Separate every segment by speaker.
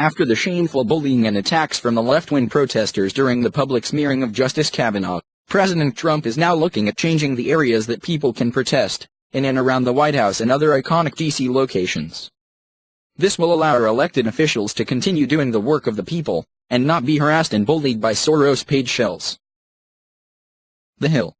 Speaker 1: after the shameful bullying and attacks from the left-wing protesters during the public smearing of Justice Kavanaugh, President Trump is now looking at changing the areas that people can protest, in and around the White House and other iconic D.C. locations. This will allow our elected officials to continue doing the work of the people, and not be harassed and bullied by Soros-paid shills. The Hill.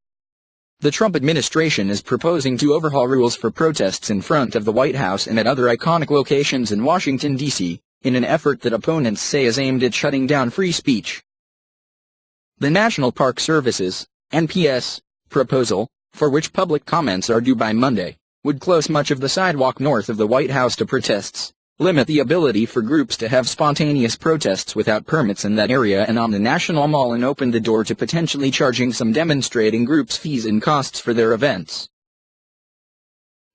Speaker 1: The Trump administration is proposing to overhaul rules for protests in front of the White House and at other iconic locations in Washington, D.C., in an effort that opponents say is aimed at shutting down free speech. The National Park Service's (NPS) proposal, for which public comments are due by Monday, would close much of the sidewalk north of the White House to protests, limit the ability for groups to have spontaneous protests without permits in that area and on the National Mall, and open the door to potentially charging some demonstrating groups fees and costs for their events.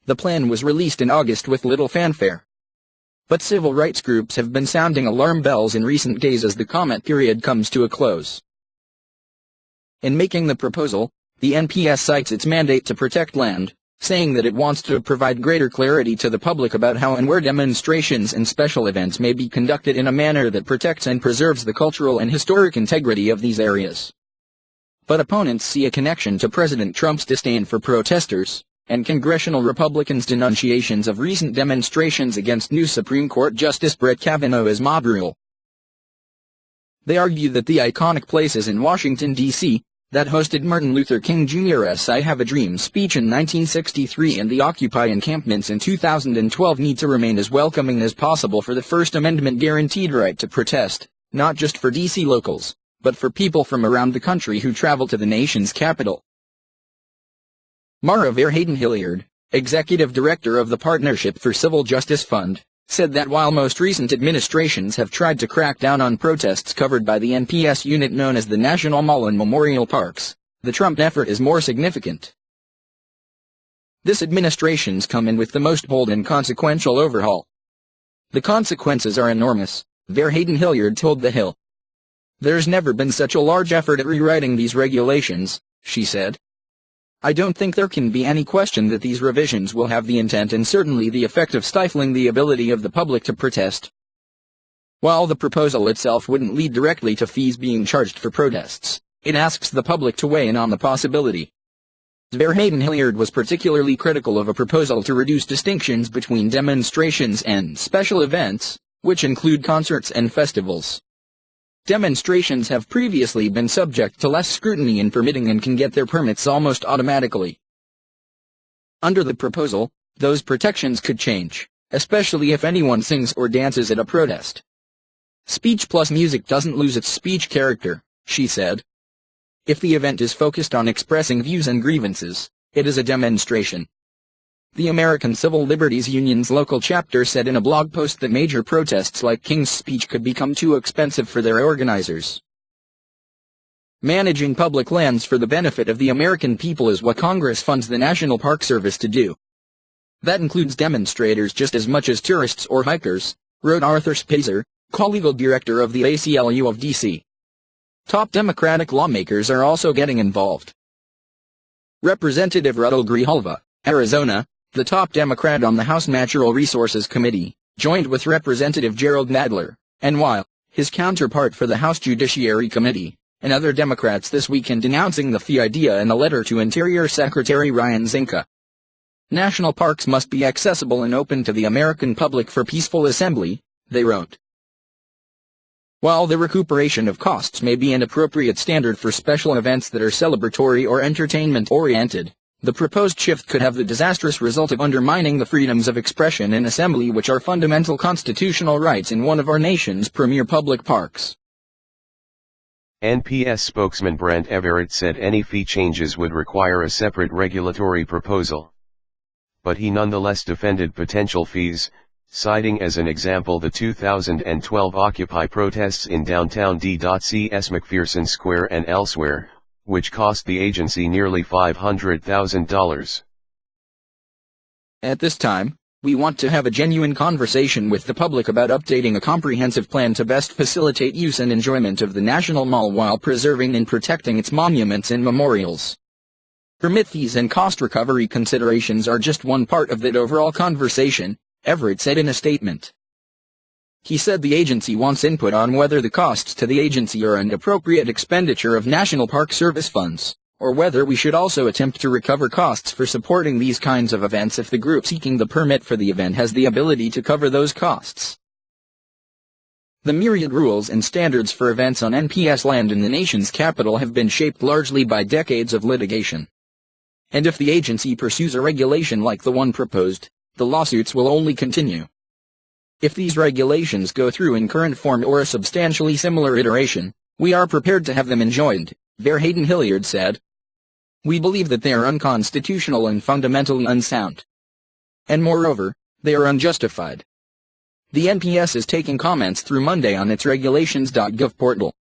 Speaker 1: The plan was released in August with little fanfare. But civil rights groups have been sounding alarm bells in recent days as the comment period comes to a close. In making the proposal, the NPS cites its mandate to protect land, saying that it wants to provide greater clarity to the public about how and where demonstrations and special events may be conducted in a manner that protects and preserves the cultural and historic integrity of these areas. But opponents see a connection to President Trump's disdain for protesters, and congressional Republicans' denunciations of recent demonstrations against new Supreme Court Justice Brett Kavanaugh as mob rule. They argue that the iconic places in Washington, D.C., that hosted Martin Luther King Jr.'s I Have a Dream speech in 1963 and the Occupy encampments in 2012 need to remain as welcoming as possible for the First Amendment guaranteed right to protest, not just for D.C. locals, but for people from around the country who travel to the nation's capital. Mara Verheyden-Hilliard, executive director of the Partnership for Civil Justice Fund, said that while most recent administrations have tried to crack down on protests covered by the NPS unit known as the National Mall and Memorial Parks, the Trump effort is more significant. This administration's come in with the most bold and consequential overhaul. The consequences are enormous, Verheyden-Hilliard told The Hill. There's never been such a large effort at rewriting these regulations, she said. I don't think there can be any question that these revisions will have the intent and certainly the effect of stifling the ability of the public to protest. While the proposal itself wouldn't lead directly to fees being charged for protests, it asks the public to weigh in on the possibility. Verheyden-Hilliard was particularly critical of a proposal to reduce distinctions between demonstrations and special events, which include concerts and festivals. Demonstrations have previously been subject to less scrutiny in permitting and can get their permits almost automatically. Under the proposal, those protections could change, especially if anyone sings or dances at a protest. Speech plus music doesn't lose its speech character, she said. If the event is focused on expressing views and grievances, it is a demonstration. The American Civil Liberties Union's local chapter said in a blog post that major protests like King's speech could become too expensive for their organizers. Managing public lands for the benefit of the American people is what Congress funds the National Park Service to do. That includes demonstrators just as much as tourists or hikers, wrote Arthur Spicer, co-legal director of the ACLU of D.C. Top Democratic lawmakers are also getting involved. Representative Rutul Grijalva, Arizona, the top Democrat on the House Natural Resources Committee, joined with Representative Gerald Nadler, NY, his counterpart for the House Judiciary Committee, and other Democrats this week in denouncing the fee idea in a letter to Interior Secretary Ryan Zinke. National parks must be accessible and open to the American public for peaceful assembly, they wrote. While the recuperation of costs may be an appropriate standard for special events that are celebratory or entertainment-oriented, the proposed shift could have the disastrous result of undermining the freedoms of expression and assembly, which are fundamental constitutional rights in one of our nation's premier public parks.
Speaker 2: NPS spokesman Brent Everett said any fee changes would require a separate regulatory proposal. But he nonetheless defended potential fees, citing as an example the 2012 Occupy protests in downtown D.C.'s McPherson Square and elsewhere, which cost the agency nearly $500,000.
Speaker 1: At this time, we want to have a genuine conversation with the public about updating a comprehensive plan to best facilitate use and enjoyment of the National Mall while preserving and protecting its monuments and memorials. Permit fees and cost recovery considerations are just one part of that overall conversation, Everett said in a statement. He said the agency wants input on whether the costs to the agency are an appropriate expenditure of National Park Service funds, or whether we should also attempt to recover costs for supporting these kinds of events if the group seeking the permit for the event has the ability to cover those costs. The myriad rules and standards for events on NPS land in the nation's capital have been shaped largely by decades of litigation. And if the agency pursues a regulation like the one proposed, the lawsuits will only continue. If these regulations go through in current form or a substantially similar iteration, we are prepared to have them enjoined, Verheyden Hilliard said. We believe that they are unconstitutional and fundamentally unsound. And moreover, they are unjustified. The NPS is taking comments through Monday on its regulations.gov portal.